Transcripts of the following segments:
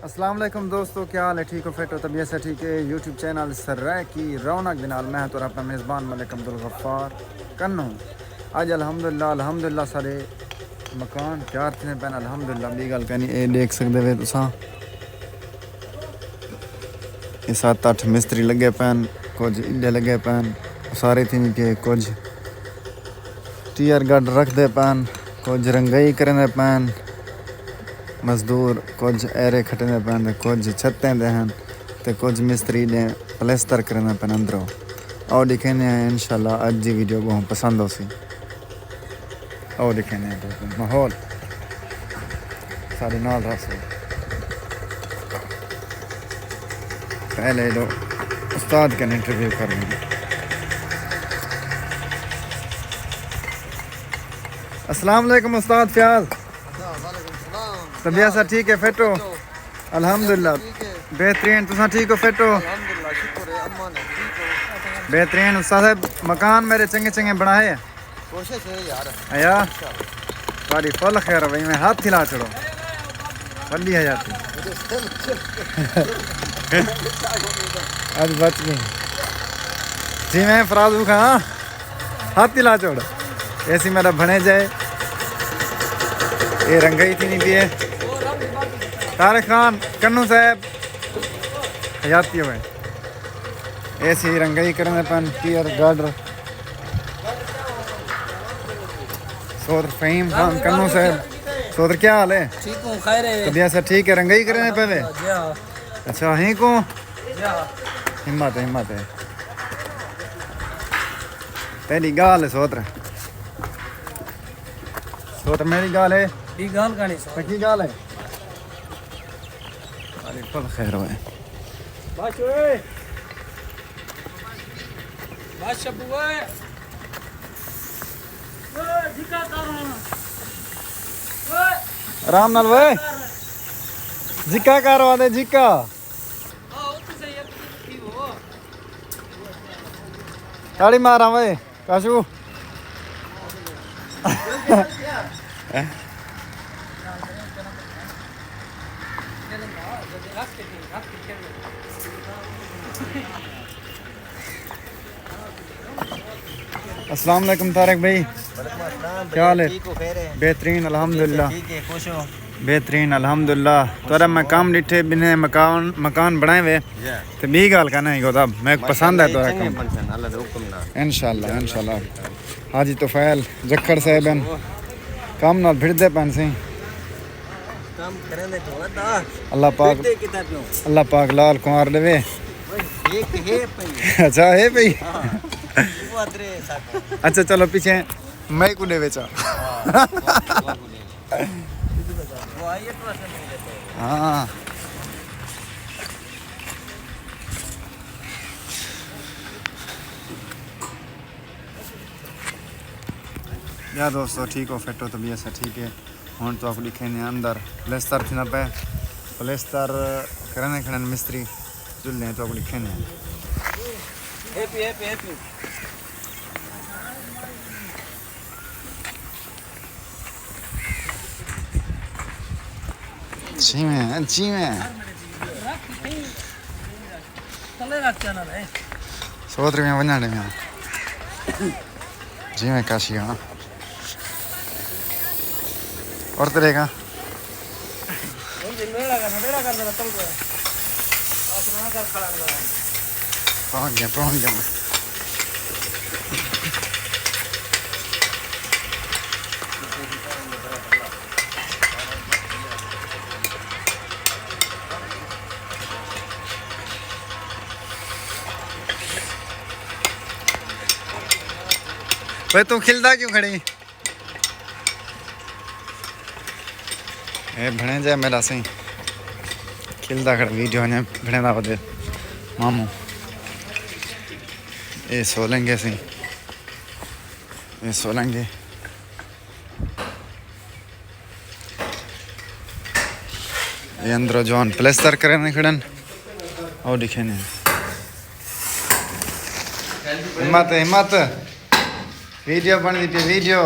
अस्सलाम वालेकुम दोस्तों, क्या हाल है? ठीक हो? फिट हो? तबीयत से ठीक है? यूट्यूब चैनल सर्रा की रौनक दे नाल मैं तो अपना मेज़बान मलिक अब्दुल गफ्फार कन्नू। अज अल्हम्दुलिल्लाह सारे मकान तैयार थे पैन अल्हम्दुलिल्लाह। बी गल कहनी ये देख सकते वे तुसा, ये 7-8 मिस्त्री लगे पैन, कुछ इड्डे लगे पैन सारे थी के, कुछ टीयर गड रखते पैन, कुछ रंगई करने पैन मजदूर, कुछ एरे खटने पैन, कुछ छतें दे हैं तो कुछ मिस्त्री ने प्लस्तर करने पैन अंदरों। और दिखेने इंशाल्लाह अज की वीडियो बहुत पसंद हो सी। और दिखेने माहौल सारे नाल रसो। पहले लो उस्ताद का इंटरव्यू कर लेंगे। अस्सलाम वालेकुम उस्ताद फ़याज़, तबीयत सा ठीक है? फिट हो? अल्हम्दुलिल्लाह बेहतरीन। तुसा ठीक हो? फिट हो? बेहतरीन। उस्ताद साहब मकान मेरे चंगे चंगे बनाए है? कोशिश है यार। अया बड़ी फुल खैर भाई, मैं हाथ हिला छोड़ो फली है जाती आज बच गई जी। मैं फराजू खां हाथ हिला छोड़ ऐसी मेरा बने जाए। ये रंगई थी नहीं पिए तारिक खान कन्नू साहब हयाती हुए ऐसी रंगई करने पन पियर गार्डर सोदर फहीम खान कन्नू साहब। सोदर क्या हाल है? ठीक हूँ, खैर है। तबीयत से ठीक है? रंगई करने पहले? जी हाँ। अच्छा ही को जी हाँ। हिम्मत है, हिम्मत है। तेरी गाल है सोदर, सोदर मेरी गाल है। ये गाल का नहीं पक्की गाल है। अरे फल खैर हुए बस ओए बस शब्बू ओए झिका कर ओए आराम नाल वे जिक्का करवा दे जिक्का। ओ तो सही है की हो ताड़ी मारा वे काशू। अस्सलाम वालेकुम तारिक भाई, क्या हाल है? बेहतरीन अल्हम्दुलिल्लाह। ठीक है, खुश हो? बेहतरीन अल्हम्दुलिल्लाह। तोरा मैं काम डिठे बिने मकान बनाए वे तो बी गल कहना ही गोदा मैं पसंद है तोरा काम। इंशाल्लाह इंशाल्लाह। हाजी तोफैल जक्खड़ साहब हैं काम नाल भिड़दे पैन से काम करने तो वदा अल्लाह पाक लाल कुमार देवे। एक है पई अच्छा है भाई। वो अदरे साथ अच्छा चलो पीछे मैं को देवे चा। वो आइए तो ऐसे नहीं देते। हाँ या दोस्तों ठीक हो? फिट हो? तबीयत से ठीक है? हूँ तो आपको लिखे ने अंदर प्लस्तर थी ना पे प्लस्तर करने खड़े मिस्त्री जुल्ले तो आपको लिखे ने हैप्पी हैप्पी हैप्पी जी में चले रख चैनल है सोच में बनाने में जी में काशी हाँ और तरेगा मेरा कर देना तुम को आसमान कर खड़ा है। पहुँच गया भाई तू खिलदा क्यों खड़ी? ए भणे जाए मेरा सही खिलदा खड़ा वीडियो ने भणे दा बदे मामू ये सोलेंगे सही ये सोलेंगे ये अंदर जॉन प्लस्तर करने खड़न और दिखे ने हिम्मत वीडियो बन दी पे वीडियो।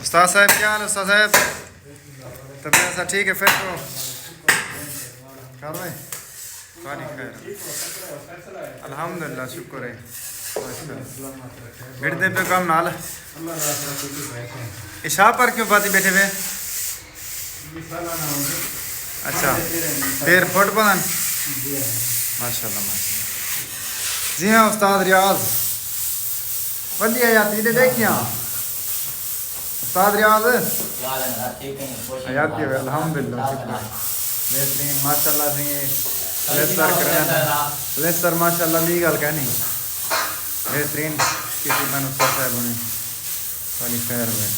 उस्ताद साहब क्या हाल? उस्ताद साहब तबीयत सा ठीक है? फिट हो? कर रहे सारी खैर अल्हम्दुलिल्लाह शुक्र है गिरदे पे कम नाल इशा पर क्यों बाती बैठे हुए अच्छा 13 फुट पलन माशाल्लाह माशाल्लाह जी हाँ उस्ताद रियाज बढ़िया याती ने देखिया उस्ताद रियाज हयाती है अल्हम्दुलिल्लाह शुक्र बेहतरीन माशाल्लाह से लेस्टर करना लेस्टर माशाल्लाह ली गल कहनी बेहतरीन किसी मैंने उस्ताद साहब ने सारी खैर हुए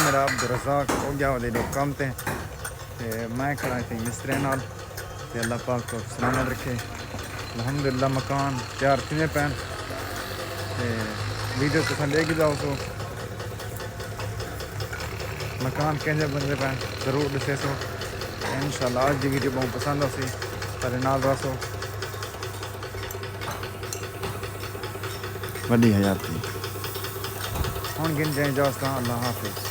मेरा अब्दुल रज़ाक हो गया वाले लोग कम थे मैं खड़ा थे मिस्त्री नाल ते अल्लाह पाक को सलामत रखे अल्हम्दुलिल्लाह मकान तैयार किए पैन ते वीडियो तुम लेके जाओ सो मकान कैसे बनते पैन जरूर दसे सो इंशाल्लाह आज की वीडियो बहुत पसंद आसी सारे नाल रसो वड्डी हयाती हुण गिन जाए जाओ अल्लाह हाफिज़।